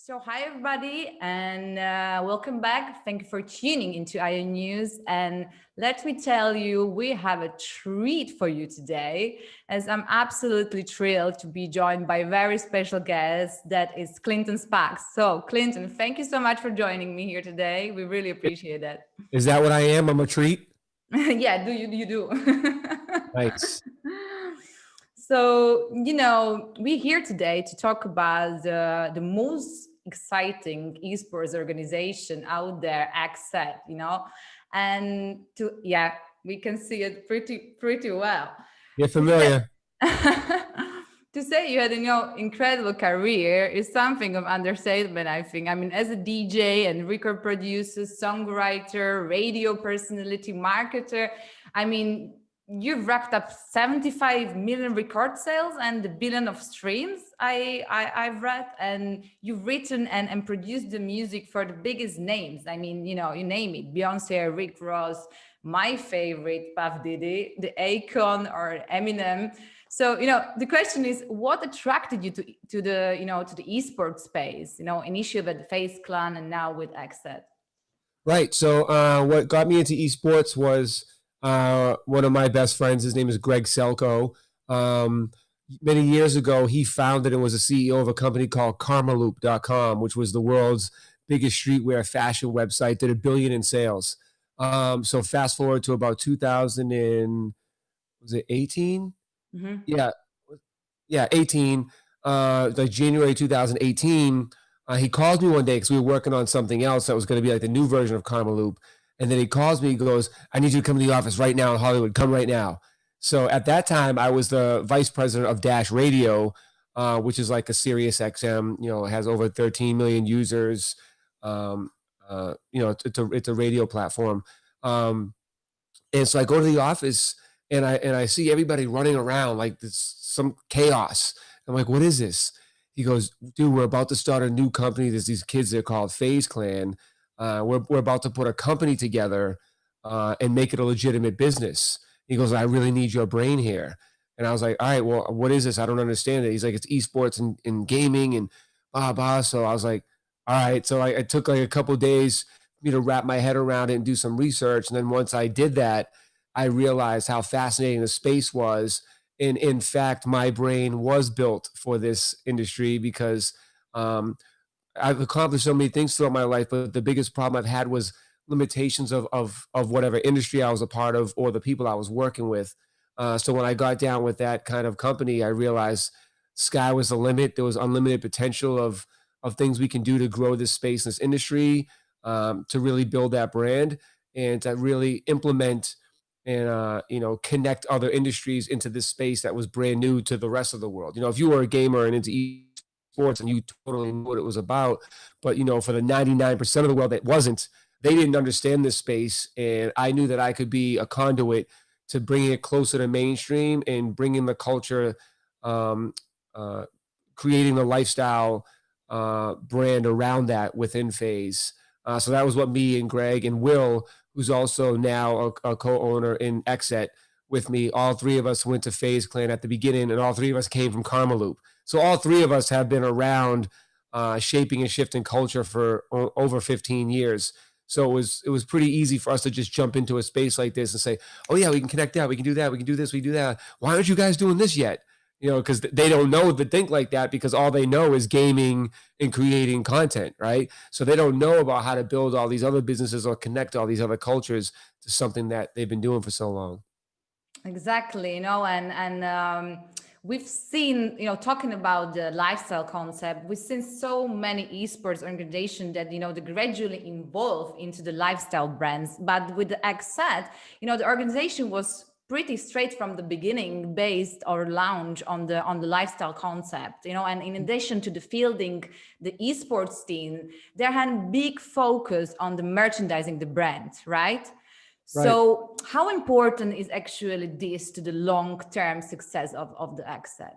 So, hi everybody, and welcome back. Thank you for tuning into IO News. And let me tell you, we have a treat for you today, as I'm absolutely thrilled to be joined by a very special guest that is Clinton Sparks. So, Clinton, thank you so much for joining me here today. We really appreciate that. Is that what I am? I'm a treat? Yeah, you do. Nice. So, we're here today to talk about the most exciting esports organization out there, XSET, and yeah, we can see it pretty well. You're To say, familiar. to say you had incredible career is something of understatement, I think. I mean, as a DJ and record producer, songwriter, radio personality, marketer, I mean, you've racked up 75 million record sales and a billion of streams. I've read, and you've written and produced the music for the biggest names. I mean, you name it: Beyonce, Rick Ross, my favorite, Puff Diddy, the Akon or Eminem. So, the question is, what attracted you to the esports space? Initially with FaZe Clan and now with XSET. Right. So what got me into esports was one of my best friends. His name is Greg Selko. Many years ago, he founded and was a CEO of a company called karmaloop.com, which was the world's biggest streetwear fashion website, did $1 billion in sales. So fast forward to about 2000 and, was it 18? Mm-hmm. Yeah, 18, like January 2018. He called me one day because we were working on something else that was going to be like the new version of Karma Loop. And then he calls me, he goes, I need you to come to the office right now in Hollywood. Come right now. So at that time, I was the vice president of Dash Radio, which is like a Sirius XM, it has over 13 million users. It's a radio platform. And so I go to the office and I see everybody running around like this, some chaos. I'm like, what is this? He goes, dude, we're about to start a new company. There's these kids that are called FaZe Clan. We're about to put a company together and make it a legitimate business. He goes, I really need your brain here. And I was like, all right, well, what is this? I don't understand it. He's like, it's esports and gaming and blah, blah. So I was like, all right. So I took like a couple of days for me to wrap my head around it and do some research. And then once I did that, I realized how fascinating the space was. And in fact, my brain was built for this industry because I've accomplished so many things throughout my life, but the biggest problem I've had was limitations of whatever industry I was a part of or the people I was working with. So when I got down with that kind of company, I realized sky was the limit. There was unlimited potential of things we can do to grow this space, this industry, to really build that brand and to really implement and connect other industries into this space that was brand new to the rest of the world. If you were a gamer and into sports and you totally knew what it was about, but for the 99% of the world that wasn't, they didn't understand this space, and I knew that I could be a conduit to bringing it closer to mainstream and bringing the culture, creating the lifestyle brand around that within FaZe. So that was what me and Greg and Will, who's also now a co-owner in XSET with me, all three of us went to FaZe Clan at the beginning, and all three of us came from Karma Loop. So all three of us have been around shaping and shifting culture for over 15 years. So it was pretty easy for us to just jump into a space like this and say, oh yeah, we can connect that, we can do that, we can do this, we can do that. Why aren't you guys doing this yet? Because they don't know to think like that, because all they know is gaming and creating content, right? So they don't know about how to build all these other businesses or connect all these other cultures to something that they've been doing for so long. Exactly, and we've seen, talking about the lifestyle concept, we've seen so many esports organizations that, they gradually evolve into the lifestyle brands. But with the XSET, the organization was pretty straight from the beginning, based or launch on the lifestyle concept, and in addition to the fielding the esports team, there had a big focus on the merchandising the brand, right? So how important is actually this to the long-term success of the XSET?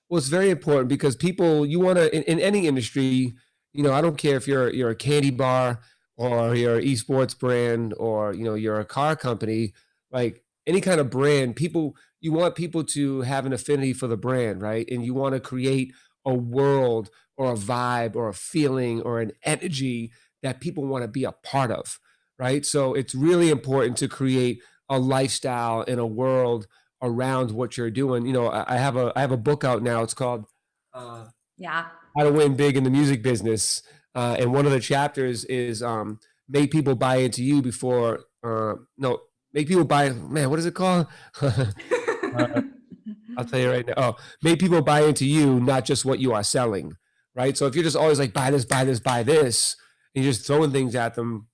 Well, it's very important because people, you want to, in any industry, I don't care if you're a candy bar or you're an esports brand or, you're a car company, like any kind of brand, you want people to have an affinity for the brand, right? And you want to create a world or a vibe or a feeling or an energy that people want to be a part of, right? So it's really important to create a lifestyle in a world around what you're doing. You know, I have a book out now. It's called uh, Yeah. How to Win Big in the Music Business, and one of the chapters is make people buy into you before no, make people buy. Man, what is it called? I'll tell you right now. Oh, make people buy into you, not just what you are selling, right? So if you're just always like buy this, buy this, buy this, and you're just throwing things at them,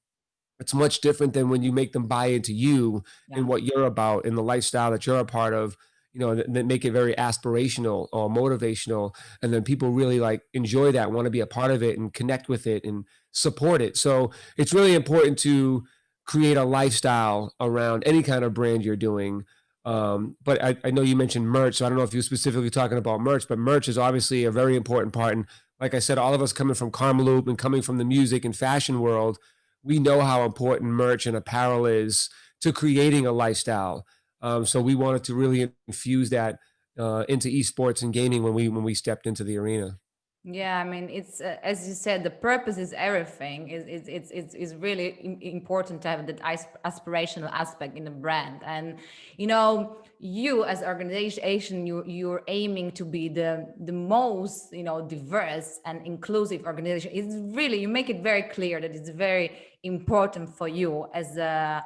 it's much different than when you make them buy into you Yeah. and what you're about and the lifestyle that you're a part of, you know, that make it very aspirational or motivational. And then people really like enjoy that, want to be a part of it and connect with it and support it. So it's really important to create a lifestyle around any kind of brand you're doing. But I know you mentioned merch, so I don't know if you're specifically talking about merch, but merch is obviously a very important part. And like I said, all of us coming from Karmaloop and coming from the music and fashion world, we know how important merch and apparel is to creating a lifestyle. So we wanted to really infuse that into esports and gaming when we stepped into the arena. Yeah, I mean, it's as you said, the purpose is everything. It's really important to have that aspirational aspect in the brand. And you know, you as organization, you're aiming to be the most, you know, diverse and inclusive organization. It's really, you make it very clear that it's very important for you as a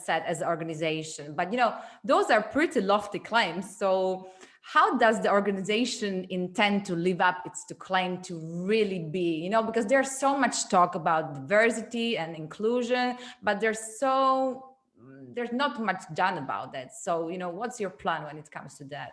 set, as an organization. But you know, those are pretty lofty claims. So how does the organization intend to live up its to claim to really be, you know, because there's so much talk about diversity and inclusion, but there's not much done about that. So, you know, what's your plan when it comes to that?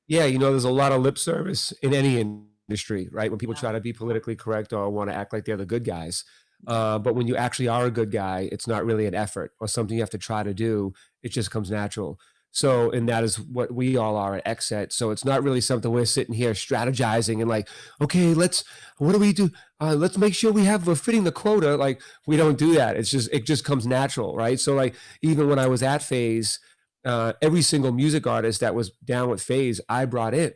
Yeah, you know, there's a lot of lip service in any industry, right? When people Yeah. try to be politically correct or want to act like they're the good guys. But when you actually are a good guy, it's not really an effort or something you have to try to do. It just comes natural. So, and that is what we all are at XSET. So it's not really something we're sitting here strategizing and like, okay, what do we do? Let's make sure we're fitting the quota. Like we don't do that. It just comes natural, right? So like even when I was at FaZe, every single music artist that was down with FaZe, I brought in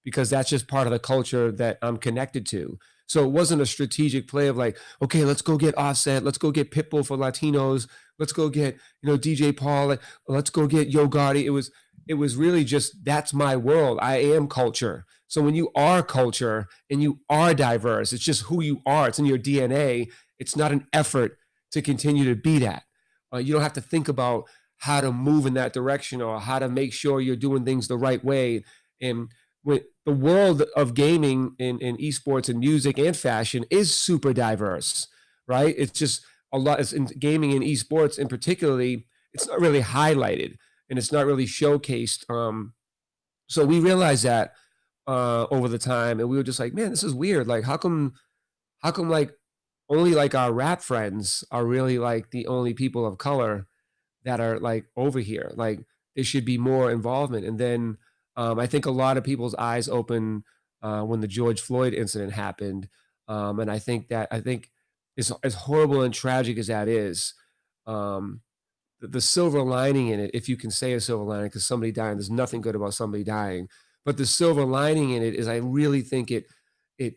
because that's just part of the culture that I'm connected to. So it wasn't a strategic play of like, okay, let's go get Offset, let's go get Pitbull for Latinos, let's go get, you know, DJ Paul, like, let's go get Yo Gotti. It was really just that's my world. I am culture. So when you are culture and you are diverse, it's just who you are. It's in your DNA. It's not an effort to continue to be that. You don't have to think about how to move in that direction or how to make sure you're doing things the right way. And with the world of gaming in esports and music and fashion is super diverse, right? It's just a lot. It's in gaming and esports, in particularly, it's not really highlighted and it's not really showcased. So we realized that over the time, and we were just like, man, this is weird. Like, how come like only like our rap friends are really like the only people of color that are like over here? Like, there should be more involvement. And then I think a lot of people's eyes open when the George Floyd incident happened. And I think as horrible and tragic as that is, um, the silver lining in it, if you can say a silver lining, because somebody dying, there's nothing good about somebody dying. But the silver lining in it is I really think it it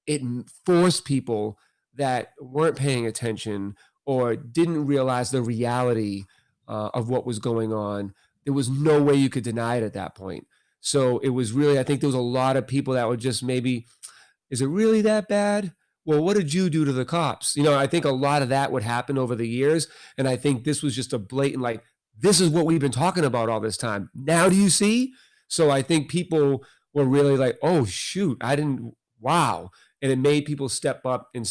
it forced people that weren't paying attention or didn't realize the reality of what was going on. There was no way you could deny it at that point. So it was really, I think there was a lot of people that were just maybe, is it really that bad? Well, what did you do to the cops? You know, I think a lot of that would happen over the years. And I think this was just a blatant, like, this is what we've been talking about all this time. Now do you see? So I think people were really like, oh, shoot, I didn't, wow. And it made people step up and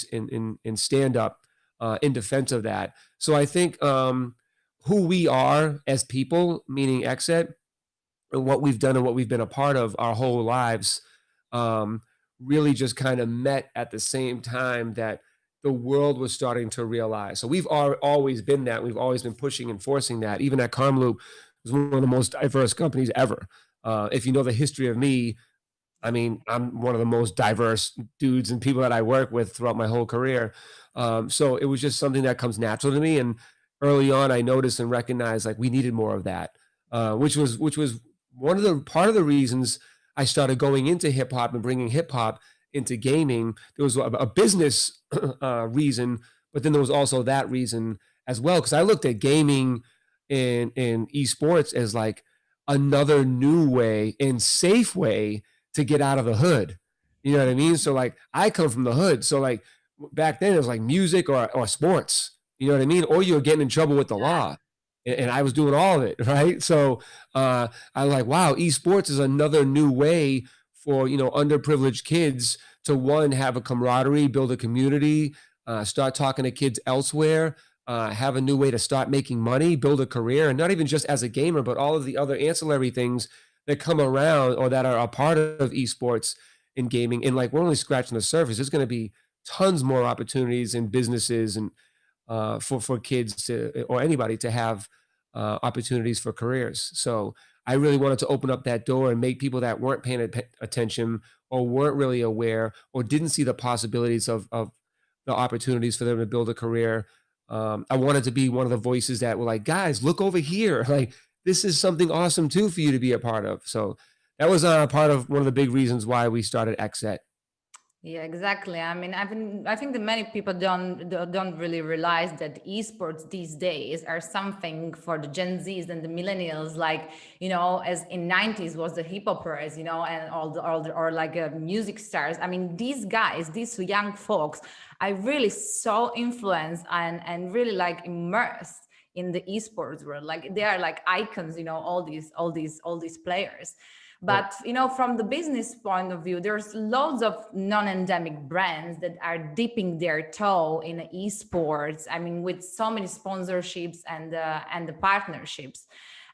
stand up in defense of that. So I think who we are as people, meaning XSET, and what we've done and what we've been a part of our whole lives, um, really just kind of met at the same time that the world was starting to realize. So we've always been that. We've always been pushing and forcing that. Even at Karmaloop, it was one of the most diverse companies ever. If you know the history of me, I mean, I'm one of the most diverse dudes and people that I work with throughout my whole career. So it was just something that comes natural to me. And early on, I noticed and recognized like we needed more of that, which was one of the part of the reasons I started going into hip hop and bringing hip hop into gaming. There was a business reason, but then there was also that reason as well. Cause I looked at gaming and esports as like another new way and safe way to get out of the hood. You know what I mean? So like I come from the hood. So like back then it was like music or sports, you know what I mean? Or you're getting in trouble with the law. And I was doing all of it, right? So I was like, wow, esports is another new way for, you know, underprivileged kids to one, have a camaraderie, build a community, start talking to kids elsewhere, have a new way to start making money, build a career, and not even just as a gamer, but all of the other ancillary things that come around or that are a part of esports in gaming. And like, we're only scratching the surface. There's going to be tons more opportunities in businesses and for kids to, or anybody to have opportunities for careers. So I really wanted to open up that door and make people that weren't paying attention or weren't really aware or didn't see the possibilities of the opportunities for them to build a career. I wanted to be one of the voices that were like, guys, look over here. Like, this is something awesome too for you to be a part of. So that was part of one of the big reasons why we started XSET. Yeah, exactly. I mean, I think that many people don't really realize that esports these days are something for the Gen Zs and the millennials, like, you know, as in 90s was the hip hoppers, you know, and all the or like music stars. I mean, these guys, these young folks, I really so influenced and really like immersed in the esports world. Like they are like icons, you know, all these players. But you know, from the business point of view, there's loads of non-endemic brands that are dipping their toe in esports. I mean, with so many sponsorships and the partnerships.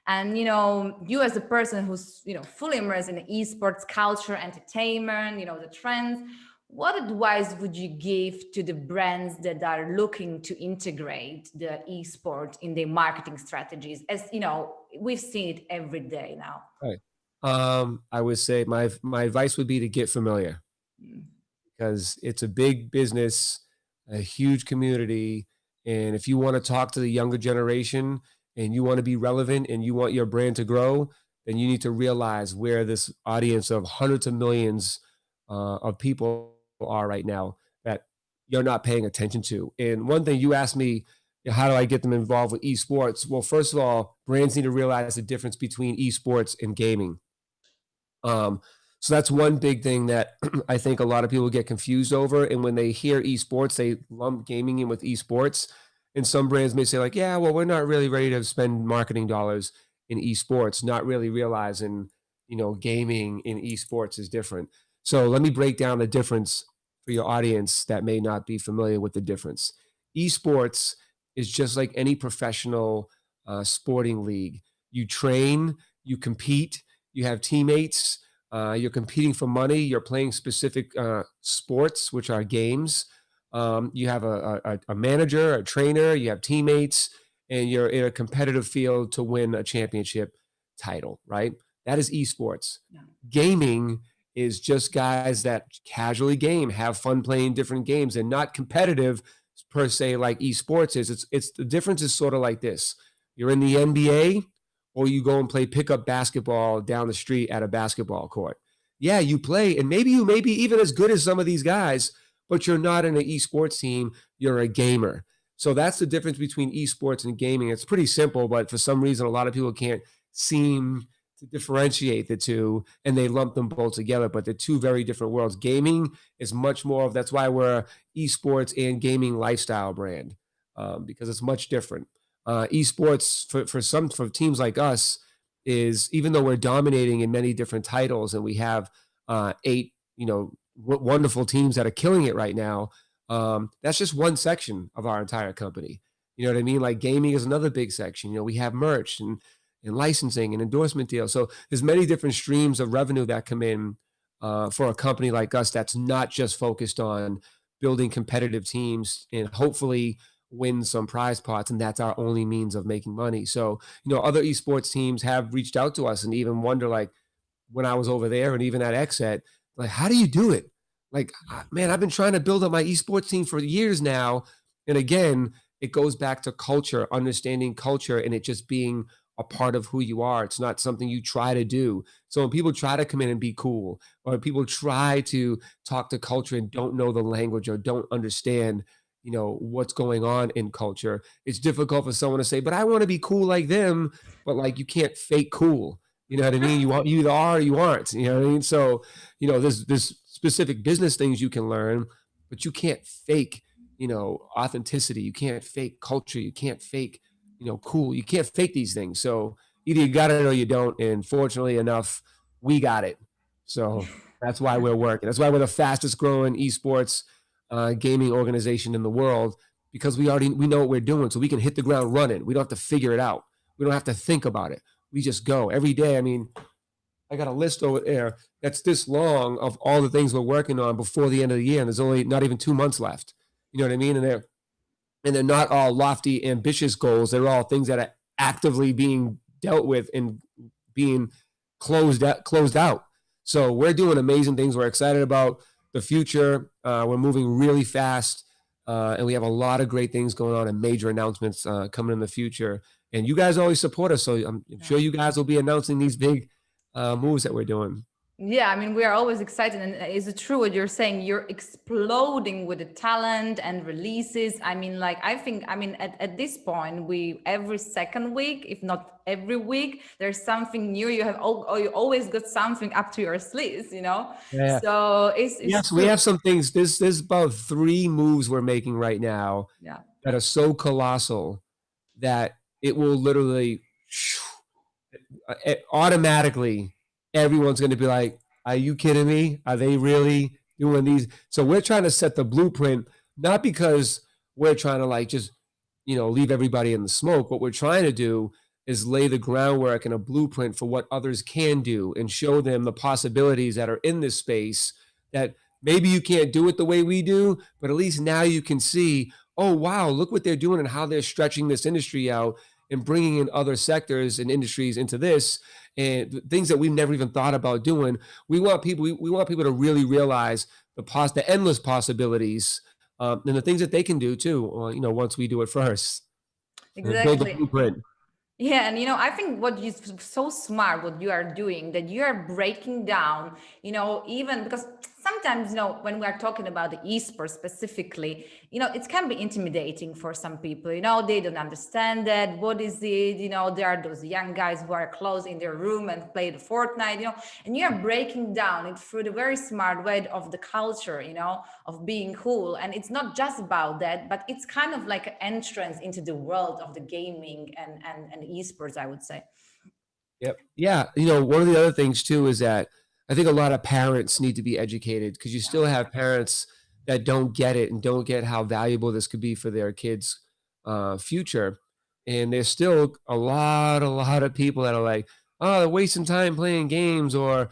And you know, you as a person who's, you know, fully immersed in esports culture, entertainment, you know, the trends, what advice would you give to the brands that are looking to integrate the esport in their marketing strategies? As you know, we've seen it every day now. Right. I would say my advice would be to get familiar Mm. because it's a big business, a huge community, and if you want to talk to the younger generation and you want to be relevant and you want your brand to grow, then you need to realize where this audience of hundreds of millions of people are right now that you're not paying attention to. And one thing you asked me, how do I get them involved with esports? Well, first of all, brands need to realize the difference between esports and gaming. So that's one big thing that I think a lot of people get confused over. And when they hear esports, they lump gaming in with esports. And some brands may say, like, yeah, well, we're not really ready to spend marketing dollars in esports, not really realizing, you know, gaming in esports is different. So let me break down the difference for your audience that may not be familiar with the difference. Esports is just like any professional sporting league. You train, you compete, you have teammates, you're competing for money, you're playing specific sports, which are games. You have a manager, a trainer, you have teammates, and you're in a competitive field to win a championship title, right? That is esports. Yeah. Gaming is just guys that casually game, have fun playing different games, and not competitive per se like esports is. It's the difference is sort of like this. You're in the NBA, or you go and play pickup basketball down the street at a basketball court. Yeah, you play, and maybe you may be even as good as some of these guys, but you're not in an esports team. You're a gamer. So that's the difference between esports and gaming. It's pretty simple, but for some reason, a lot of people can't seem to differentiate the two, and they lump them both together. But they're two very different worlds. Gaming is much more of, that's why we're esports and gaming lifestyle brand, because it's much different. Esports for teams like us is, even though we're dominating in many different titles and we have 8, you know, wonderful teams that are killing it right now, that's just one section of our entire company. You know what I mean? Like gaming is another big section. You know, we have merch and licensing and endorsement deals. So there's many different streams of revenue that come in for a company like us that's not just focused on building competitive teams and hopefully win some prize pots, and that's our only means of making money. So, you know, other esports teams have reached out to us and even wonder, like, when I was over there and even at XSET, like, how do you do it? Like, man, I've been trying to build up my esports team for years now. And again, it goes back to culture, understanding culture, and it just being a part of who you are. It's not something you try to do. So when people try to come in and be cool, or people try to talk to culture and don't know the language or don't understand, what's going on in culture, it's difficult for someone to say, but I want to be cool like them. But like, you can't fake cool. You know what I mean? You either are or you aren't. You know what I mean? So, there's specific business things you can learn, but you can't fake, authenticity. You can't fake culture. You can't fake, cool. You can't fake these things. So either you got it or you don't. And fortunately enough, we got it. So that's why we're working. That's why we're the fastest growing esports gaming organization in the world, because we know what we're doing. So we can hit the ground running. We don't have to figure it out. We don't have to think about it. We just go every day. I mean, I got a list over there that's this long of all the things we're working on before the end of the year. And there's only not even 2 months left. You know what I mean? And they're not all lofty, ambitious goals. They're all things that are actively being dealt with and being closed out. So we're doing amazing things. We're excited about the future. We're moving really fast. And we have a lot of great things going on and major announcements coming in the future. And you guys always support us. So I'm sure you guys will be announcing these big moves that we're doing. Yeah, I mean, we are always excited. And is it true what you're saying? You're exploding with the talent and releases. I mean, at this point, every second week, if not every week, there's something new. You always got something up to your sleeves, Yeah. So it's yes, we have some things. There's about 3 moves we're making right now that are so colossal that it will literally automatically, everyone's going to be like, are you kidding me? Are they really doing these? So we're trying to set the blueprint, not because we're trying to just, leave everybody in the smoke. What we're trying to do is lay the groundwork and a blueprint for what others can do and show them the possibilities that are in this space, that maybe you can't do it the way we do, but at least now you can see, oh, wow, look what they're doing and how they're stretching this industry out and bringing in other sectors and industries into this, and things that we've never even thought about doing. We want people to really realize the endless possibilities and the things that they can do too, once we do it first. Exactly. Build the blueprint. Yeah, and I think what you so smart what you are doing, that you are breaking down, even because sometimes, when we are talking about the esports specifically, it can be intimidating for some people. They don't understand that. What is it? There are those young guys who are closed in their room and play the Fortnite, and you are breaking down it through the very smart way of the culture, of being cool. And it's not just about that, but it's kind of like an entrance into the world of the gaming and esports, I would say. Yep. Yeah. One of the other things too is that I think a lot of parents need to be educated, because you still have parents that don't get it and don't get how valuable this could be for their kids' future. And there's still a lot of people that are like, oh, they're wasting time playing games, or,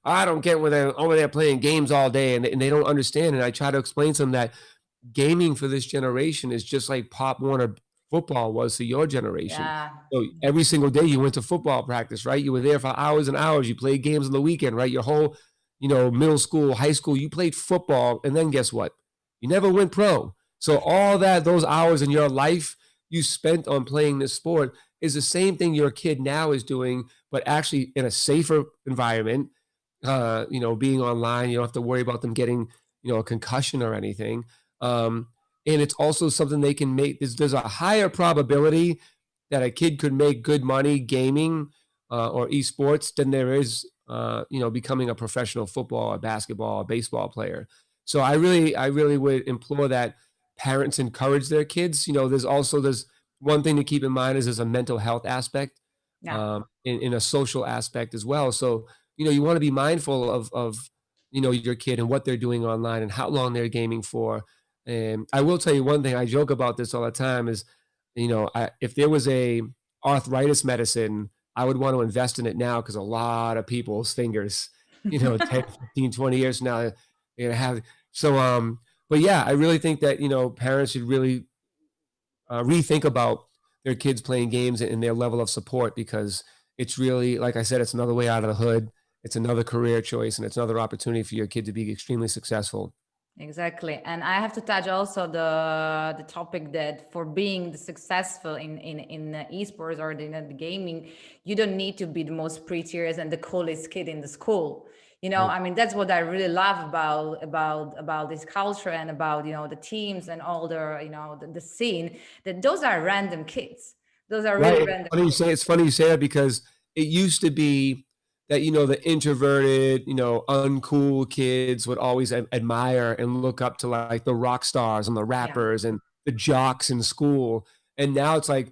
I don't get where they're over there playing games all day, and they don't understand. And I try to explain to them that gaming for this generation is just like Pop Warner football was to your generation. Yeah. So every single day you went to football practice, right? You were there for hours and hours. You played games on the weekend, right? Your whole, middle school, high school, you played football. And then guess what? You never went pro. So all those hours in your life you spent on playing this sport is the same thing your kid now is doing, but actually in a safer environment, being online. You don't have to worry about them getting, a concussion or anything. And it's also something they can make. There's a higher probability that a kid could make good money gaming or esports than there is, becoming a professional football or basketball or baseball player. So I really would implore that parents encourage their kids. There's one thing to keep in mind is there's a mental health aspect, in a social aspect as well. So, you want to be mindful of your kid and what they're doing online and how long they're gaming for. And I will tell you one thing, I joke about this all the time is, if there was a arthritis medicine, I would want to invest in it now, because a lot of people's fingers, 10, 15, 20 years from now, they're going to have. So, but yeah, I really think that, parents should really rethink about their kids playing games and their level of support, because it's really, like I said, it's another way out of the hood. It's another career choice, and it's another opportunity for your kid to be extremely successful. Exactly. And I have to touch also the topic that for being successful in esports or in the gaming, you don't need to be the most prettiest and the coolest kid in the school. Right. I mean, that's what I really love about this culture and about, the teams and all the scene, that those are random kids. Those are really Right. random. It's funny you say that because it used to be that, the introverted, uncool kids would always admire and look up to like the rock stars and the Yeah. rappers and the jocks in school. And now it's like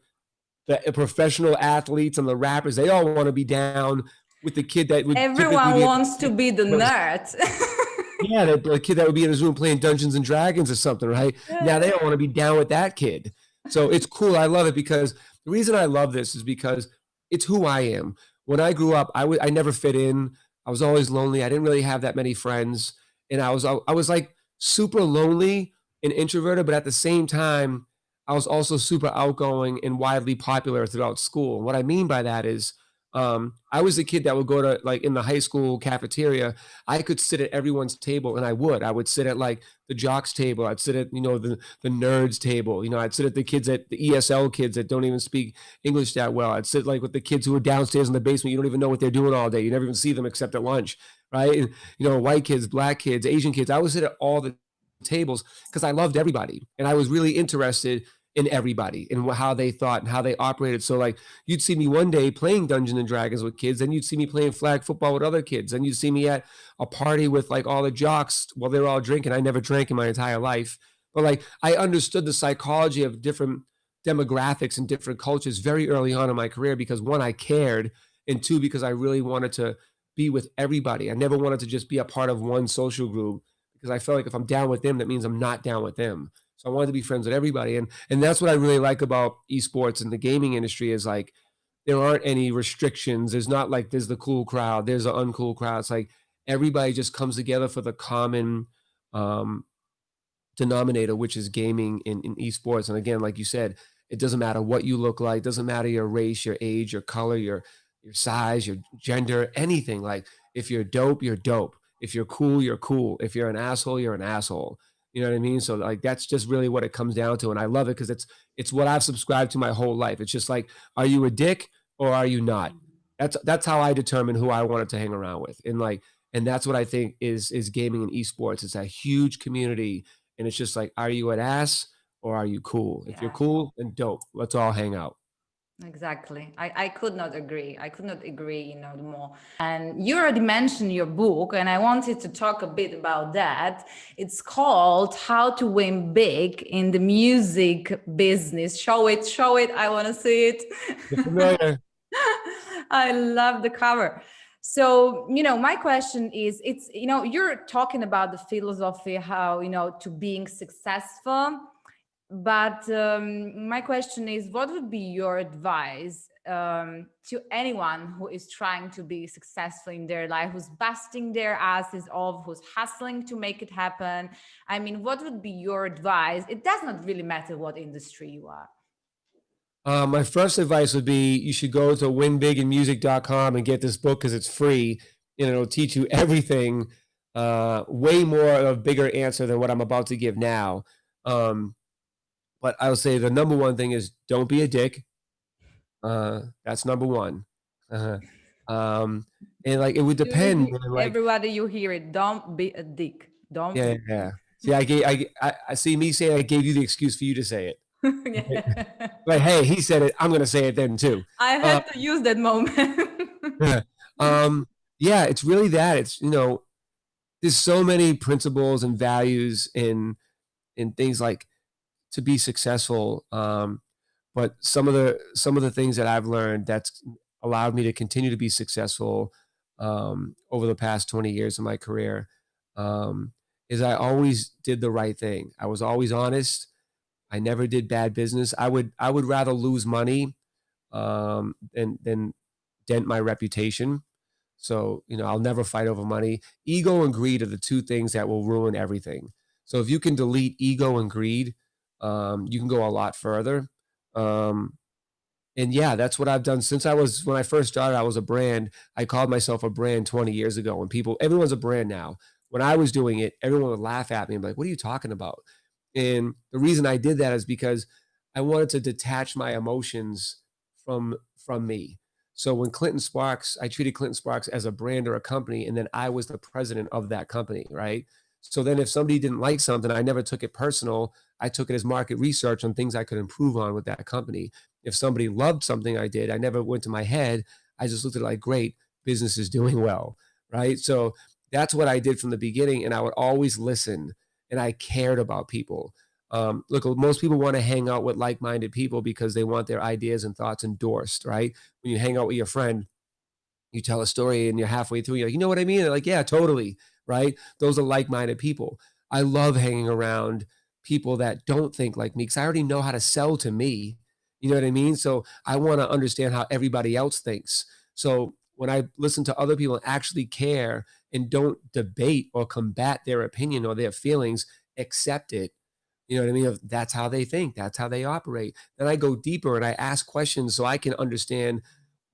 the professional athletes and the rappers, they all want to be down with the kid that would typically Everyone be wants to be the nerd. yeah, the kid that would be in his room playing Dungeons and Dragons or something, right? Now they don't want to be down with that kid. So it's cool. I love it because the reason I love this is because it's who I am. When I grew up, I never fit in. I was always lonely. I didn't really have that many friends, and I was like super lonely and introverted, but at the same time, I was also super outgoing and widely popular throughout school. What I mean by that is, I was the kid that would go to like in the high school cafeteria. I could sit at everyone's table, and I would sit at like the jocks table. I'd sit at, the nerds table. I'd sit at the kids at the ESL kids that don't even speak English that well. I'd sit like with the kids who are downstairs in the basement. You don't even know what they're doing all day. You never even see them except at lunch, right? And, white kids, black kids, Asian kids. I would sit at all the tables because I loved everybody. And I was really interested in everybody and how they thought and how they operated. So like you'd see me one day playing Dungeons and Dragons with kids, and you'd see me playing flag football with other kids, and you'd see me at a party with like all the jocks while they were all drinking. I never drank in my entire life, but like I understood the psychology of different demographics and different cultures very early on in my career because one, I cared, and two, because I really wanted to be with everybody. I never wanted to just be a part of one social group because I felt like if I'm down with them, that means I'm not down with them. So I wanted to be friends with everybody. And that's what I really like about esports and the gaming industry is like, there aren't any restrictions. There's not like, there's the cool crowd, there's the uncool crowd. It's like everybody just comes together for the common denominator, which is gaming in esports. And again, like you said, it doesn't matter what you look like, doesn't matter your race, your age, your color, your size, your gender, anything. Like if you're dope, you're dope. If you're cool, you're cool. If you're an asshole, you're an asshole. You know what I mean? So like that's just really what it comes down to. And I love it because it's what I've subscribed to my whole life. It's just like, are you a dick or are you not? That's how I determine who I wanted to hang around with. And that's what I think is gaming and esports. It's a huge community. And it's just like, are you an ass or are you cool? If you're cool, then dope. Let's all hang out. Exactly. I could not agree. I could not agree, more. And you already mentioned your book, and I wanted to talk a bit about that. It's called How to Win Big in the Music Business. Show it. I want to see it. You're familiar. I love the cover. So, my question is, you're talking about the philosophy, how, to being successful. But my question is, what would be your advice to anyone who is trying to be successful in their life, who's busting their asses off, who's hustling to make it happen? I mean, what would be your advice? It does not really matter what industry you are. My first advice would be you should go to winbiginmusic.com and get this book because it's free and it'll teach you everything, way more of a bigger answer than what I'm about to give now. But I would say the number one thing is don't be a dick. That's number one. And like it would depend. Everybody, you hear it. Don't be a dick. Don't. Yeah. See, I see me saying I gave you the excuse for you to say it. Yeah. But hey, he said it. I'm gonna say it then too. I had to use that moment. Yeah, it's really that. It's there's so many principles and values in things like to be successful. But some of the things that I've learned that's allowed me to continue to be successful over the past 20 years of my career is I always did the right thing. I was always honest. I never did bad business. I would rather lose money than dent my reputation. So, I'll never fight over money. Ego and greed are the two things that will ruin everything. So if you can delete ego and greed, you can go a lot further. And yeah, that's what I've done when I first started, I was a brand. I called myself a brand 20 years ago, and everyone's a brand now. when I was doing it, everyone would laugh at me and be like, what are you talking about? And the reason I did that is because I wanted to detach my emotions from me. So when Clinton Sparks, I treated Clinton Sparks as a brand or a company, and then I was the president of that company, right? So then if somebody didn't like something, I never took it personal. I took it as market research on things I could improve on with that company. If somebody loved something I did, I never went to my head. I just looked at it like, great, business is doing well, right? So that's what I did from the beginning. And I would always listen, and I cared about people. Look, most people want to hang out with like-minded people because they want their ideas and thoughts endorsed, right? When you hang out with your friend, you tell a story and you're halfway through, you're like, you know what I mean? They're like, yeah, totally, right? Those are like-minded people. I love hanging around people that don't think like me because I already know how to sell to me. You know what I mean? So I want to understand how everybody else thinks. So when I listen to other people and actually care and don't debate or combat their opinion or their feelings, accept it. You know what I mean? That's how they think. That's how they operate. Then I go deeper and I ask questions so I can understand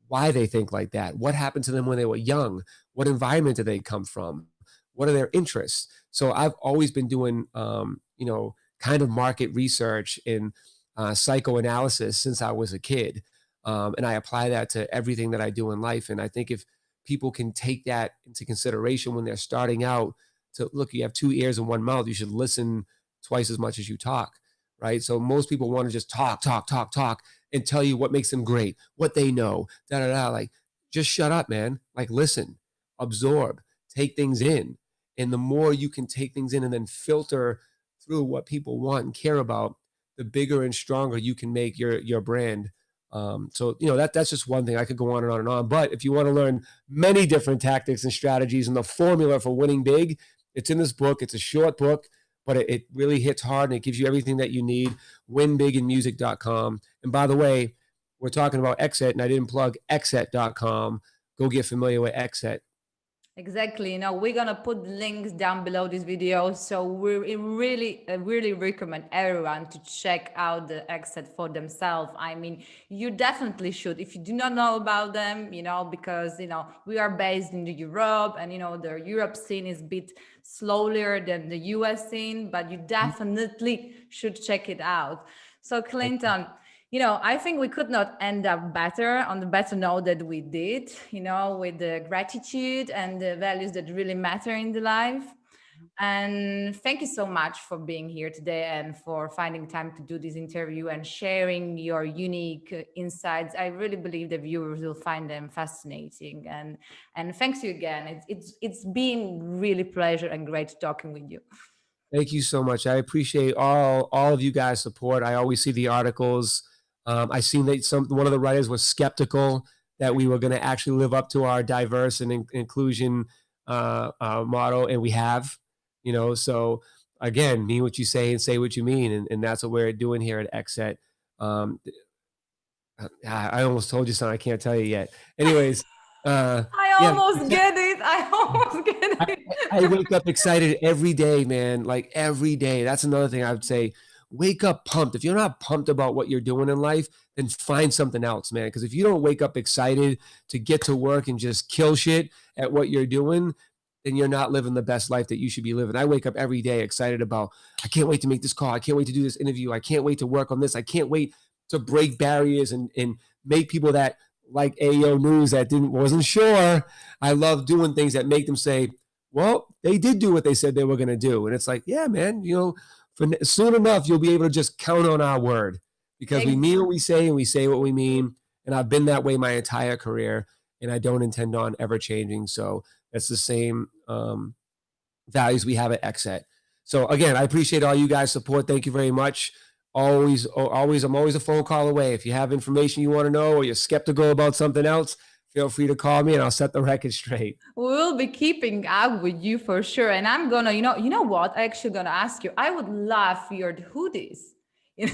why they think like that. What happened to them when they were young? What environment did they come from? What are their interests? So I've always been doing, kind of market research and psychoanalysis since I was a kid. And I apply that to everything that I do in life. And I think if people can take that into consideration when they're starting out, to look, you have two ears and one mouth, you should listen twice as much as you talk, right? So most people want to just talk, and tell you what makes them great, what they know, Like, just shut up, man. Like, listen, absorb, take things in. And the more you can take things in and then filter through what people want and care about, the bigger and stronger you can make your brand. That's just one thing. I could go on and on and on. But if you want to learn many different tactics and strategies and the formula for winning big, it's in this book. It's a short book, but it really hits hard and it gives you everything that you need. Winbiginmusic.com. And by the way, we're talking about XSET, and I didn't plug XSET.com. Go get familiar with XSET. Exactly. We're going to put links down below this video. So we really recommend everyone to check out the XSET for themselves. I mean, you definitely should. If you do not know about them, because, we are based in Europe, and, the Europe scene is a bit slower than the US scene, but you definitely should check it out. So Clinton, I think we could not end up better on the better note that we did, with the gratitude and the values that really matter in the life. And thank you so much for being here today and for finding time to do this interview and sharing your unique insights. I really believe the viewers will find them fascinating. And thanks you again. It's been really pleasure and great talking with you. Thank you so much. I appreciate all of you guys' support. I always see the articles. I seen that one of the writers was skeptical that we were going to actually live up to our diverse and inclusion motto, and we have. So again, mean what you say and say what you mean, and that's what we're doing here at XSET. I almost told you something I can't tell you yet. Anyways, I almost get it. I wake up excited every day, man. Like every day. That's another thing I would say. Wake up pumped. If you're not pumped about what you're doing in life, then find something else, man. Because if you don't wake up excited to get to work and just kill shit at what you're doing, then you're not living the best life that you should be living. I wake up every day excited about, I can't wait to make this call. I can't wait to do this interview. I can't wait to work on this. I can't wait to break barriers and make people that like AO News that wasn't sure. I love doing things that make them say, well, they did do what they said they were going to do. And it's like, yeah, man, soon enough, you'll be able to just count on our word because we mean what we say and we say what we mean. And I've been that way my entire career, and I don't intend on ever changing. So that's the same values we have at XSET. So again, I appreciate all you guys' support. Thank you very much. I'm always a phone call away. If you have information you want to know or you're skeptical about something else, feel free to call me and I'll set the record straight. We'll be keeping up with you for sure. And I'm gonna, you know what? I'm actually gonna ask you. I would love your hoodies. To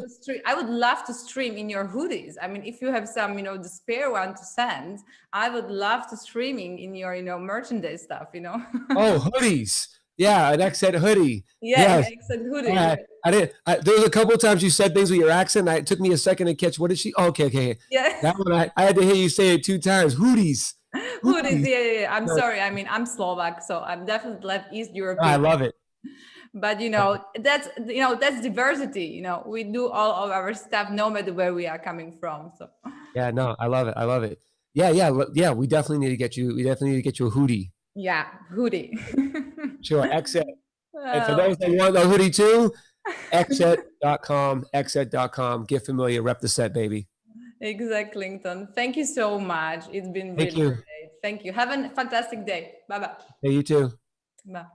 stream. I would love to stream in your hoodies. I mean, if you have some, the spare one to send, I would love to streaming in your, merchandise stuff. Oh, hoodies. Yeah, an XSET hoodie. Yeah, yes. XSET hoodie. There was a couple of times you said things with your accent. It took me a second to catch. What did she? Oh, okay. Yeah. That one, I had to hear you say it 2 times. Hoodies. Hoodies, yeah. I'm No, sorry. I mean, I'm Slovak, so I'm definitely left East European. I love it. But that's that's diversity. We do all of our stuff no matter where we are coming from. So Yeah, no, I love it. I love it. Yeah. We definitely need to get you. We definitely need to get you a hoodie. yeah, hoodie. Sure, XSET. And for Oh, those that want the hoodie too, XSET.com. Get familiar. Rep the set, baby. exactly, Clinton. Thank you so much. It's been Thank really you. great. Thank you. Have a fantastic day. Bye bye. Hey, you too. Bye.